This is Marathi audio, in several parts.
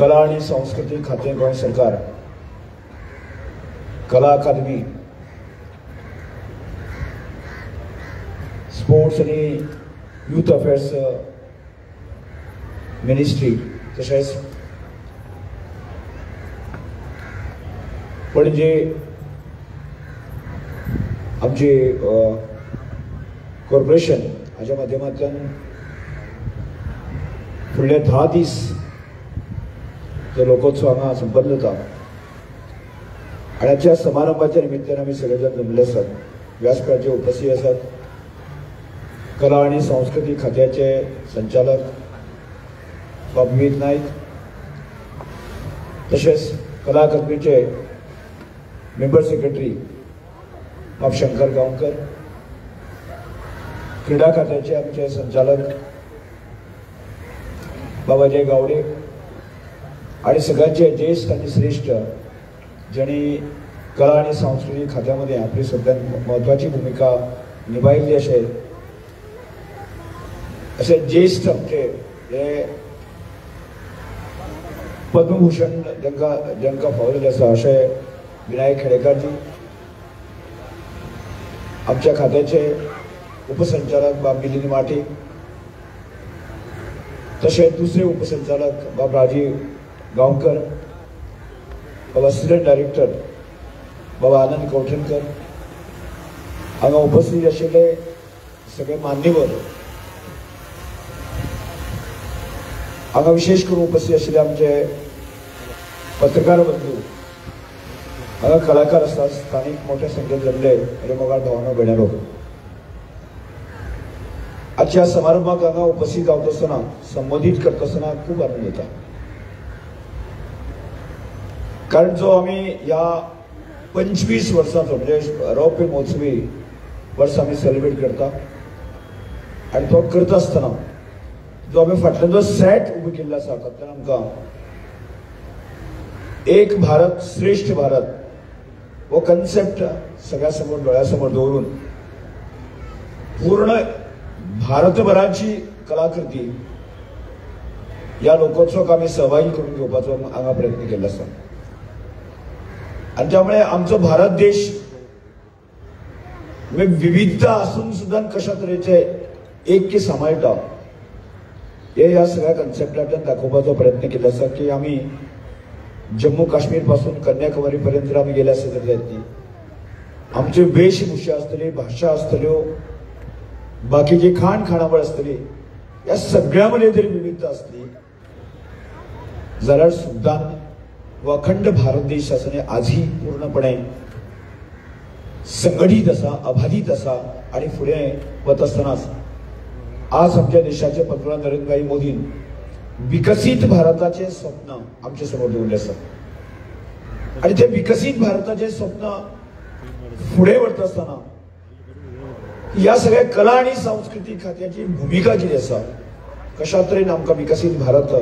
कला आणि संस्कृती खाते गोंय सरकार कला अकादमी स्पोर्ट्स आणि यूथ अफेअर्स मिनिस्ट्री तसेच पणजे आमचे कॉर्पोरेशन हाच्या माध्यमांतल्यान फुडले 10 दीस जो लोकोत्सव हांगा संपन्न जाता आणि हाच्या समारंभाच्या निमित्तान आमी सगळे जण जमले आसात. व्यासपीठाचेर उपस्थित आसात कला आणि संस्कृती खात्याचे संचालक बाब विविध नाईक, तसेच कला अकादमीचे मेंबर सेक्रेटरी बाब शंकर गांवकर, क्रीडा खात्याचे आमचे संचालक बाब अजय गावडे आणि सगळ्यांचे ज्येष्ठ आणि श्रेष्ठ ज्यांनी कला आणि संस्कृती खात्यामध्ये आपली सगळ्यात महत्वाची भूमिका निभायली असे ज्येष्ठ आमचे हे पद्मभूषण ज्यांका फावलेले आसा असे विनायक खेडेकरजी, आमच्या खात्याचे उपसंचालक बाब मिलिंद माटे, तसेच दुसरे उपसंचालक बाब राजीव गांवकर, बाब असिस्टंट डायरेक्टर बाबा आनंद कौठणकर, हांगा उपस्थित आशिल्ले सगळे मान्यवर, हांगा विशेष करून उपस्थित आशिल्ले आमचे पत्रकार बंधू, हांगा कलाकार आसतात, स्थानिक मोठ्या संख्येन जमले आनी मोगाळ भावना भयणारो. आजच्या समारंभाक हांगा उपस्थित जावत आसतना संबोधित करता आसतना खूप आनंद जाता, कारण जो आम्ही या 25 वर्सांचो म्हणजे रौप्य महोत्सवी वर्स आम्ही सेलिब्रेट करता आणि तो करता आसतना जो आम्ही फाटल्यान जो सेट उबो केल्लो आसा तातूंत आमकां एक भारत श्रेष्ठ भारत वो कन्सेप्ट सगळ्या समोर डोळ्यासमोर दवरून पूर्ण भारतभराची कलाकृती या लोकोत्सवाक आम्ही सहभागी करून घेवपाचो हांगा प्रयत्न केल्लो आसा. आणि त्यामुळे आमचो भारत देश विविधता असून सुद्धा कशा तरेचे ऐक्य सांबाळटा हे या सगळ्या कन्सेप्टांतल्यान दाखोवपाचो प्रयत्न केल्लो आसा की आम्ही जम्मू काश्मीर पासून कन्याकुमारी पर्यंत आम्ही गेले आसत जायती आमची वेशभूषा आसतली, भाषा आसतल्यो, बाकीची खाणावळ असतली, या सगळ्यामध्ये जरी विविधता असली जाल्यार सुद्धा अखंड भारत देश आसा आजही पूर्णपणे संघटित असा, अबाधित असा आणि पुढे वत असतानाच आज आमच्या देशाचे पंतप्रधान नरेंद्रभाई मोदीन विकसित भारताचे स्वप्न आमच्या समोर दवरले आसा आणि ते विकसित भारताचे स्वप्न पुढे वळत असताना या सगळ्या कला आणि संस्कृती खात्याची भूमिका किती आसा, कशा तरेन आमकां विकसित भारत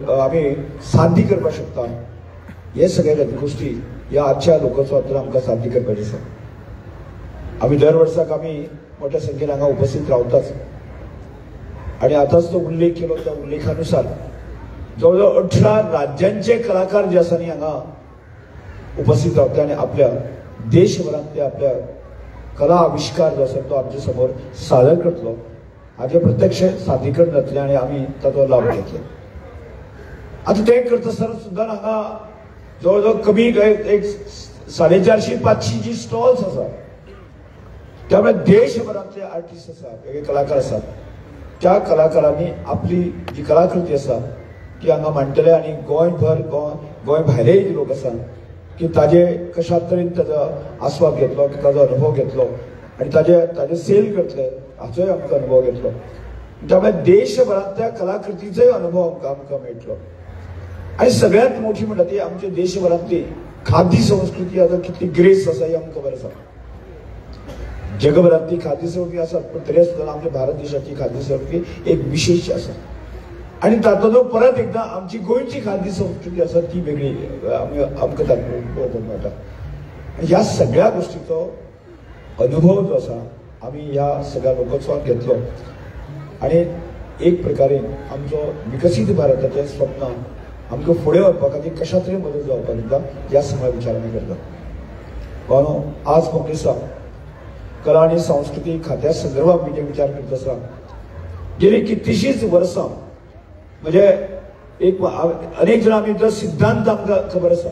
आम्ही साध्य करपाक शकता हे सगळ्या गोष्टी या आजच्या लोकोत्सवांतल्यान आमकां साध्य करपाचे आसा. आम्ही दर वर्साक आम्ही मोठ्या संख्येन हांगा उपस्थित रावताच आणि आताच तो उल्लेख केलो त्या उल्लेखानुसार जवळजवळ 18 राज्यांचे कलाकार जे आसा न्ही हांगा उपस्थित रावता आणि आपल्या देशभरांतले आपल्या कला आविष्कार जो आसा तो आमच्या समोर सादर करतलो हाचे प्रत्यक्ष सादरीकरण जातलें आणि आम्ही ताचो लाभ घेतलो. आता ते करता आसतना सुद्धा हांगा जवळजवळ कमी एक 450-500 जी स्टॉल्स आसा, त्यामुळे देशभरातले आर्टिस्ट आसा, वेगळे कलाकार आसात, त्या कलाकारांनी आपली जी कलाकृती आसा ती हांगा मांडटले आणि गोंय भायलेय जे लोक आसा की ताजे कशा तरेन ताजो आस्वाद घेतलो, ताजो अनुभव घेतलो आणि ताजे सेल करतले हाचोय आमकां अनुभव घेतलो. त्यामुळे देशभरातल्या कलाकृतीचोय अनुभव आमकां मेळटलो. आणि सगळ्यात मोठी म्हणटा ती आमच्या देशभरातली खाद्य संस्कृती आता कितली ग्रेस आसा हे आमकां खबर आसा. जगभरातली खाद्य संस्कृती आसा पण तरी सुद्धा आमच्या भारत देशाची खाद्य संस्कृती एक विशेष आसा आणि तातूंत परत एकदा आमची गोंयची खाद्य संस्कृती आसा ती वेगळी आमकां दाखोवपाक मेळटा. ह्या सगळ्या गोष्टीचो अनुभव जो आसा आम्ही या सगळ्या लोकोत्सवात घेतलो आणि एक प्रकारे आमचो विकसित भारताचे स्वप्न आमकां फुडें व्हरपा खातीर कशा तरी मदत जावपाक दिता ह्या सगळ्या विचारांनी करता. म्हणून आज काँग्रेसा कला आनी संस्कृती खात्या संदर्भात मी जे विचार करत आसा गेली कितलीशींच वर्सां म्हणजे एक अनेक जाण आमी जो सिद्धांत आमकां खबर आसा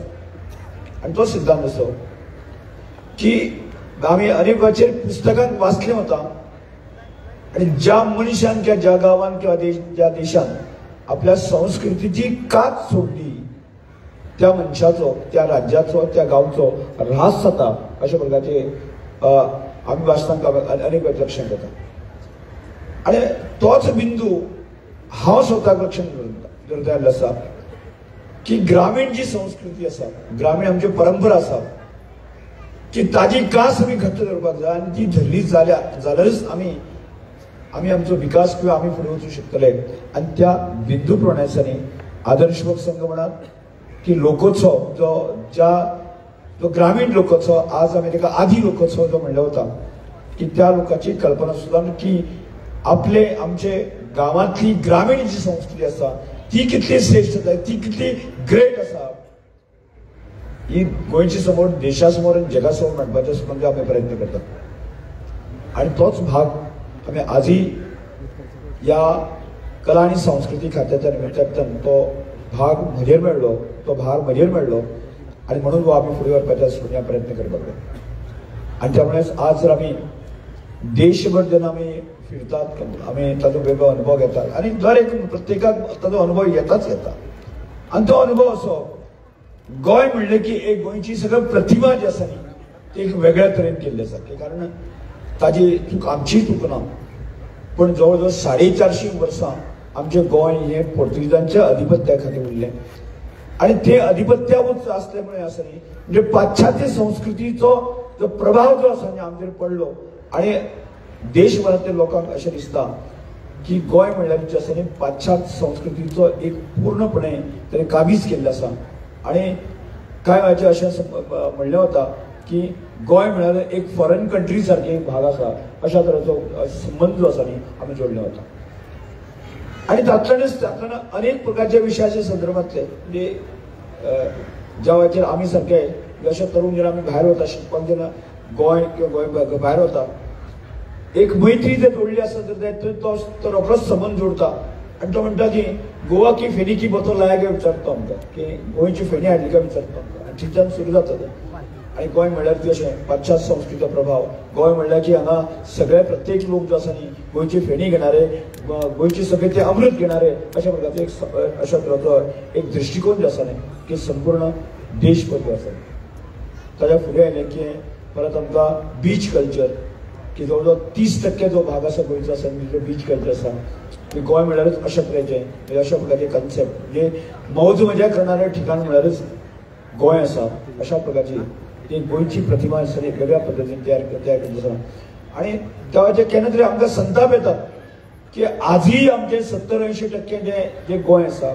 आनी तो सिद्धांत असो की आमी अनेक वेळाचेर पुस्तकांत वाचलें वता आणि ज्या मनशान किंवा ज्या गांवांत किंवा ज्या देशान आपल्या संस्कृतीची कात सोडली त्या मनशाचो त्या राज्याचो त्या गांवचो ऱ्हास जाता अशा प्रकारचे आमी वाचताना अनेक वेळ लक्षात येता. आणि तोच बिंदू हांव स्वताक लक्षात दवरता आयिल्लो आसा की ग्रामीण जी संस्कृती आसा ग्रामीण आमची परंपरा आसा की ताजी कास आमी घट्ट धरपाक जाय आनी ती धरली जाल्यारच आमी आमचो विकास किंवा आमी फुडें वचूंक शकतले. आनी त्या बिंदू प्रमाणे आदर्शवत संघ म्हणात की लोकोत्सव जो ग्रामीण लोकोत्सव आज आमी ताका आदी लोकोत्सव जो म्हणलो वता की त्या लोकांची कल्पना सुद्दां की आमचे गांवांतली ग्रामीण जी संस्कृती आसा ती कितली श्रेष्ठ आसा ती कितली ग्रेट आसा ही गोंयच्या समोर देशा समोर आनी जगा समोर मांडपाचो म्हणजे आमी प्रयत्न करतात. आणि तोच भाग आमी आजही या कला आणि संस्कृती खात्याच्या निमित्तान तो भाग म्हजेर मेळ्ळो तो भार म्हजेर मेळ्ळो आणि म्हणून हो आमी फुडें व्हरपाच्या प्रयत्न करपाक जाय. आणि त्यामुळे आज जर आमी देशभर जेन्ना आमी फिरतात आमी ताचो वेगळो अनुभव घेतात आणि दर एक प्रत्येकाक ताचो अनुभव येताच येता. आणि तो अनुभव असो गोंय म्हणले की एक गोंयची सगळी प्रतिमा जी आसा न्ही ती एक वेगळ्या तरेन केल्ली आसा. कारण ताजी चूक आमची चूक ना पण जवळ 450 वर्सां आमचे गोंय हे पोर्तुगीजांच्या अधिपत्या खातीर उरलें आणि ते अधिपत्या उच्च असल्यामुळे आसा न्ही म्हणजे पाश्चात्य संस्कृतीचो जो प्रभाव जो आसा न्ही आमचेर पडलो आणि देशभरांतल्या लोकांक अशें दिसता की गोंय म्हणल्यार जे आसा न्ही पाश्चात्य संस्कृतीचो एक पूर्णपणे ताणें काबीज केल्लो आसा. आणि काय वेळाचेर अशें म्हणलें वता की गोंय म्हळ्यार एक फॉरेन कंट्री सारके एक भाग आसा अशा तरेचो संबंध जो आसा न्ही आमी जोडले वता. आणि तातूंतल्यान अनेक प्रकारच्या विशयाच्या संदर्भांतले म्हणजे ज्या वेळाचेर आमी सारके अशे तरुण जेन्ना आमी भायर वता शिकपाक जेन्ना गोंय किंवा गोंय भायर वता एक मैत्री जर जोडली आसा तर तो रोखडोच संबंध जोडता आणि तो म्हणटा की गोवा की फेनी की बोतल लाया काय विचारतो आमकां की गोंयची फेणी हाडली काय विचारतो आमकां आनी थंयच्यान सुरू जाता तें. आणि गोंय म्हणल्यार ती अशें पाश्चात्य संस्कृतीचो प्रभाव गोंय म्हणल्यार की हांगा सगळे प्रत्येक लोक जो आसा न्ही गोंयची फेणी घेणारे गोंयचे सगळे ते अमृत घेणारे अशा प्रकारचो एक अशा तरेचो एक दृश्टिकोन जो आसा न्ही की संपूर्ण देशभर आसा. ताच्या फुडें आयलें की परत आमकां बीच कल्चर की जवळ 30% जो भाग आसा गोंयचो आसा तो बीच कल्चर आसा. गोंय म्हळ्यारच अशा तरेचे अशा प्रकारचे कन्सेप्ट म्हणजे मौज मजा करणारे ठिकाण म्हळ्यारच गोंय आसा अशा प्रकारची ती गोंयची प्रतिमा आसा वेगळ्या पद्दतीन तयार करत आसा. आणि त्या वेळाचेर केन्ना तरी आमकां संताप येता की आजही आमचे 70-80% जे गोंय आसा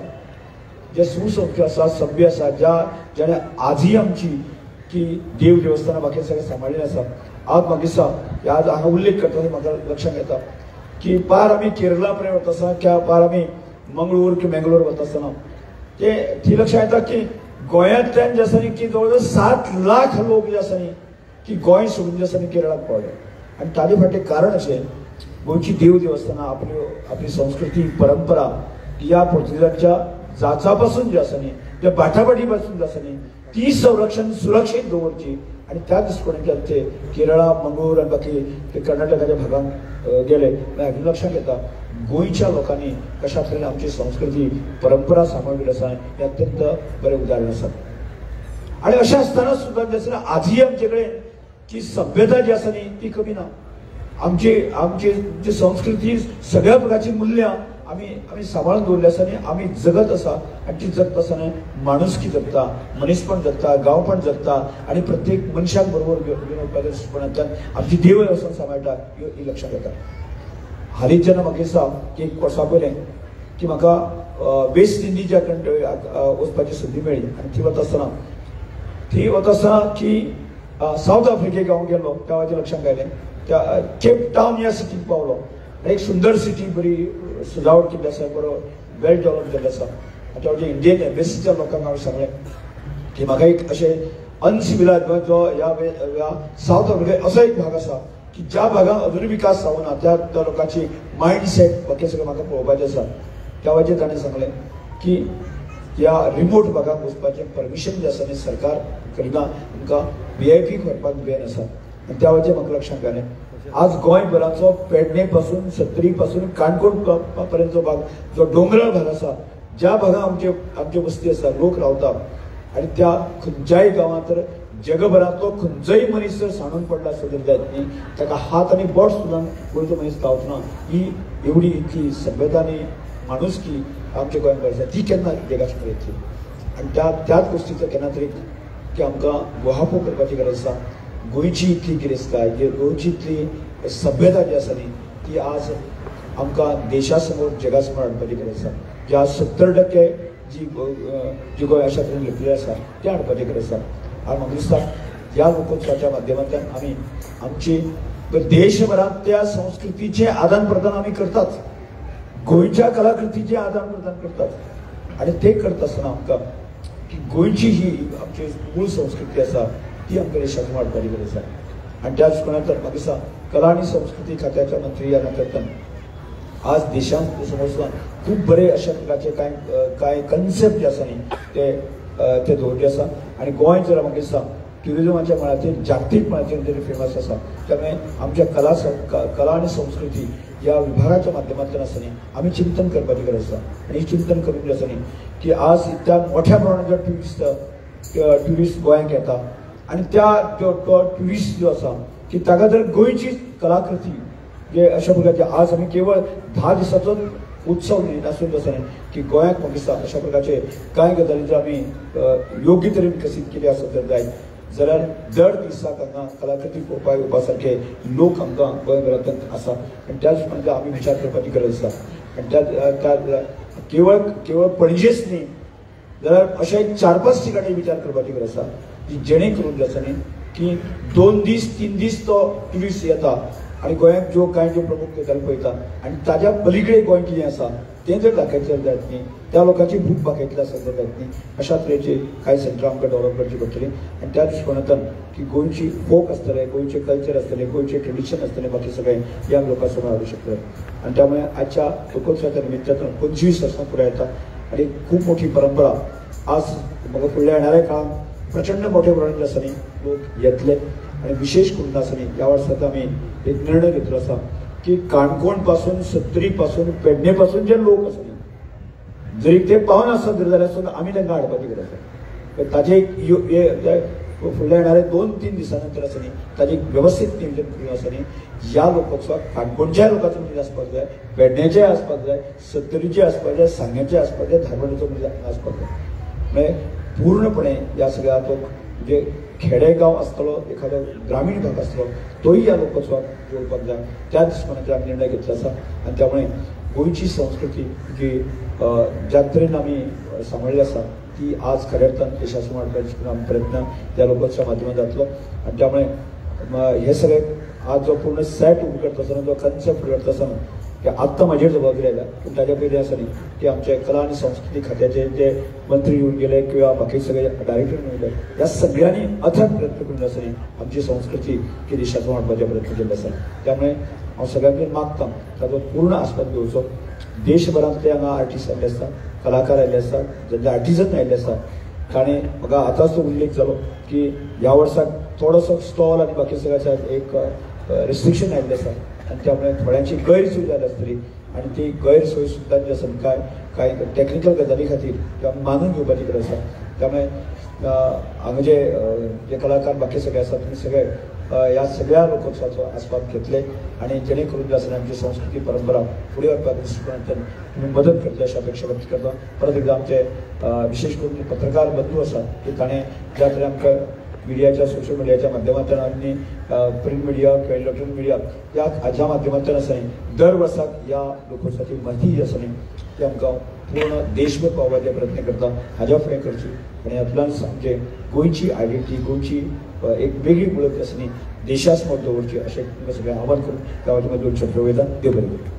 जे सुसंस्कृत आसा सभ्य आसा ज्याने आजही आमची की देव देवस्थानां बाकी सगळें सांबाळिल्लें आसा. आज म्हाका दिसता आज हांगा उल्लेख करतना म्हाका लक्षांत येता की पार आमी केरळा पर्यंत वता आसतना किंवा पार आमी मंगळूर किंवा मेंगलोर वता आसतना ती लक्षांत येता की गोंयांतल्यान जे आसा न्ही की जवळ 7 लाख लोक जे आसा न्ही की गोंय सोडून जे आसा न्ही केरळाक पावले. आनी ताजे फाटलें कारण अशें गोंयची देव देवस्थानां आपली संस्कृती परंपरा ह्या पोर्तुगीजांच्या जाचा पासून जे आसा न्ही त्या बाटाबाटी पासून जे आसा न्ही ती संरक्षण सुरक्षीत दवरची. आणि त्या दृश्टिकोनांतल्यान ते केरळा मंगळूर आणि बाकी ते कर्नाटकाच्या भागांत गेले हातूंत लक्षांत येता गोंयच्या लोकांनी कशा तरेन आमची संस्कृती परंपरा सांबाळली आसा हें अत्यंत बरें उदाहरण आसा. आणि अशें आसतना सुद्दां जे आसा आजही आमचे कडेन की सभ्यता जी आसा न्ही ती कमी ना. आमची जी संस्कृती सगळ्या प्रकारची मुल्यां आमी सांबाळून दवरली आसा न्ही आमी जगत आसा आनी ती जगता आसतना माणुसकी जगता मनीसपण जगता गांवपण जगता आणि प्रत्येक मनशाक बरोबर घेवन वचपाच्या दृश्टिकोनांतल्यान आमची देव वेवस्था सांबाळटा ही लक्षांत येता. हालींच जेन्ना म्हाका दिसता की एक वर्सा पयलें की म्हाका वेस्ट इंडिजा कंट्री वचपाची संदी मेळ्ळी आनी थंय वता आसतना की सावथ आफ्रिकेक हांव गेल्लो त्या वेळाचेर लक्षांत आयलें त्या केप टावन ह्या सिटीक पावलो. एक सुंदर सिटी बरी सजावट केल्ली आसा बरो वेल डेव्हलप केल्लो आसा. आता म्हणजे इंडियन एम्बेसीच्या लोकांना हांवें सांगलें की म्हाका एक अशें अनसिविलायज जो ह्या साऊथ आफ्रिकेत असो एक भाग आसा की ज्या भागात अजूनय विकास जावना त्या लोकांची मायंडसेट बाकी सगळें म्हाका पळोवपाचें आसा. त्या वेळाचेर ताणें सांगलें की ह्या रिमोट भागात वचपाचें परमिशन जें आसा न्ही सरकार करिना, आमकां VIP व्हरपाक बॅन आसा. आनी त्या वेळाचेर म्हाका लक्षांत आयलें आज गोंयभराचो पेडणे पासून सत्तरी पासून काणकोण पर्यंतचो भाग जो दोंगराळ भाग आसा, ज्या भागात आमचे वस्ती आसा, लोक रावता आनी त्या खंयच्याय गांवांत तर जगभरातलो खंयचोय मनीस जर सांडून पडला आसत जायत न्ही, ताका हात आनी बोट सुद्दां गोंयचो मनीस गावचो ना. ही एवढी इतली सभ्यता आनी माणुसकी आमच्या गोंयांत आसा ती केन्ना जगा समोर येतली. आनी त्याच गोष्टीचो केन्ना तरी की आमकां वहापो करपाची गरज आसा. गोंयची इतली गिरेस्तकाय, गोंयची इतली सभ्यता जी आसा न्ही ती आज आमकां देशा समोर जगा समोर हाडपाची गरज आसा. ज्या 70% जी गोंय अशा तरेन लिपलेली आसा ते हाडपाची गरज आसा. आनी म्हाका दिसता ह्या लोकोत्सवाच्या माध्यमांतल्यान आमी आमची देशभरात त्या संस्कृतीचे आदान प्रदान आमी करतात, गोंयच्या कलाकृतीचे आदान प्रदान करतात. आनी ते करता आसतना आमकां की गोंयची ही आमची मूळ संस्कृती आसा ती आमकां देशांत हाडपाची गरज आसा. आनी त्या दृश्टिकोनांतल्यान म्हाका दिसता कला आनी संस्कृती खात्याच्या मंत्री ह्या नात्यांतल्यान आज देशांत समोर खूब बरे अशा प्रकारचे कांय कन्सेप्ट जे आसा न्ही ते दवरले आसा. आनी गोंय जर म्हाका दिसता ट्युरिजमाच्या मळाचेर जागतीक मळाचेर तरी फेमस आसा. त्यामुळे आमच्या कला आनी संस्कृती ह्या विभागाच्या माध्यमांतल्यान आसा न्ही आमी चिंतन करपाची गरज आसा. आनी ही चिंतन करून जे आसा न्ही की आज इतल्या मोठ्या प्रमाणात ट्युरिस्ट गोंयांत येता आनी त्या ट्युरिस्ट जो आसा की ताका जर गोंयची कलाकृती जे अशा प्रकारचे आज आमी केवळ 10 दिसाचो उत्सव न्ही नासून आसा न्ही की गोंयांत म्हाका दिसता अशा प्रकारचे कांय गजाली जर आमी योग्य तरेन विकसीत केले आसत जर जायत जाल्यार दर दिसाक हांगा कलाकृती पळोवपाक येवपा सारखे लोक आमकां गोंयभरांतल्यान आसा. आनी त्या दृश्टिकोनांतल्यान आमी विचार करपाची गरज आसा. आनी त्या केवळ पणजेच न्ही जाल्यार अशा एक 4-5 ठिकाणी विचार करपाची गरज आसा की जेणे करून जे आसा न्ही की 2 दीस 3 दीस तो ट्युरिस्ट येता आनी गोंयांत ज्यो प्रमुख गजाली पळयता आनी ताज्या पलीकडे गोंय कितें आसा तें जर दाखयतलें जायत न्ही, त्या लोकांची भूक भागयतलें आसत जायत न्ही, अशा तरेची कांय सेंटरां आमकां डेव्हलप करची पडटलीं. आनी त्या दृश्टिकोनांतल्यान की गोंयची फोक आसतले, गोंयचे कल्चर आसतले, गोंयचे ट्रेडिशन आसतले, बाकी सगळें हे आमी लोकां समोर हाडूंक शकतले. आनी त्यामुळे आजच्या लोकोत्सवाच्या निमित्तान 25 वर्सां पुराय येता आनी खूब मोठी परंपरा आज म्हाका फुडल्या येणाऱ्या काळांत प्रचंड मोठ्या प्रमाणांत आसा न्ही लोक येतले. आनी विशेष करून आसा न्ही ह्या वर्सांत आमी एक निर्णय घेतलो आसा की काणकोण पासून सत्तरी पासून पेडणे पासून जे लोक आसा न्ही जरी ते पावन आसत जाल्यार सुद्दां आमी तांकां हाडपाची गरज आसा. ताजे एक फुडल्या येणाऱ्या 2-3 दिसां नंतर आसा न्ही ताजें एक वेवस्थीत नियोजन करून आसा न्ही ह्या लोकोत्सवाक काणकोणच्या लोकांचो मनीस आसपाक जाय, पेडण्याचेय आसपाक जाय, सत्तरीचेय आसपाक जाय, सांग्याचेय आसपाक जाय, धारवाडेचो मनीस आसपाक जाय. म्हणजे पूर्णपणे ह्या सगळ्या तो म्हणजे खेडेगांव आसतलो, एखादो ग्रामीण भाग आसतलो तोही ह्या लोकोत्सवाक जोडपाक जाय. त्या दृश्टिकोनांतल्यान आमी निर्णय घेतलो आसा. आनी त्यामुळे गोंयची संस्कृती जी ज्या तरेन आमी सांबाळ्ळी आसा ती आज खऱ्या अर्थान देशा समोर हाडपाचो आमी प्रयत्न त्या लोकोत्सवा माध्यमांतल्यान जातलो. आनी त्यामुळे हे सगळे आज जो पूर्ण सेट उबो करता आसतना जो कन्सेप्ट करता आसतना की आत्तां म्हाजेर जबाबदारी आयल्या पूण ताज्या पयलीं आसा न्ही की आमचे कला आनी संस्कृती खात्याचे जे मंत्री येवन गेले किंवा बाकी सगळे डायरेक्टर येवन गेले ह्या सगळ्यांनी अथक प्रयत्न करून आसा न्ही आमची संस्कृती की देशांत हाडपाचे प्रयत्न केल्ले आसा. त्यामुळे हांव सगळ्यां कडेन मागतां ताचो पूर्ण आस्पाद घेवचो. देशभरांतले हांगा आर्टिस्ट आयिल्ले आसता, कलाकार आयिल्ले आसता, ज्यांचे आर्टिजन आयिल्ले आसता. ताणें म्हाका आतांच तो उल्लेख जालो की ह्या वर्साक थोडोसो स्टॉल आनी बाकी सगळ्याच्या एक रिस्ट्रिक्शन आयिल्लें आसा आनी त्यामुळे थोड्यांची गैरसोय जाली आसतली आनी ती गैरसोय सुद्दां जी आसा कांय टॅक्निकल गजाली खातीर ती मानून घेवपाची गरज आसा. त्यामुळे हांगा जे कलाकार बाकी सगळे आसात तुमी सगळे ह्या सगळ्या लोकोत्सवाचो आस्पाद घेतले आनी जेणे करून जे आसा आमची संस्कृती परंपरा फुडें व्हरपाक दृश्टिकोनांतल्यान तुमी मदत करतले अशी अपेक्षा व्यक्त करता. परत एकदां आमचे विशेष करून पत्रकार बंधू आसा की ताणें ज्या तरेन आमकां मिडियाच्या सोशल मिडियाच्या माध्यमांतल्यान आनी प्रिंट मिडिया किंवा इलेक्ट्रॉनिक मिडिया हाच्या माध्यमांतल्यान आसा न्ही दर वर्साक ह्या लोकोत्सवाची म्हायती जी आसा न्ही ती आमकां पूर्ण देशभर पावपाचे प्रयत्न करता. हाज्या फुडें करची आनी हातूंतल्यान आमचे गोंयची आयडेंटिटी, गोंयची एक वेगळी वळख आसा न्ही देशा समोर दवरची अशें सगळें आवाहन करून गांवाच्या मदीं 2 शब्द वयता. देव बरें करूं.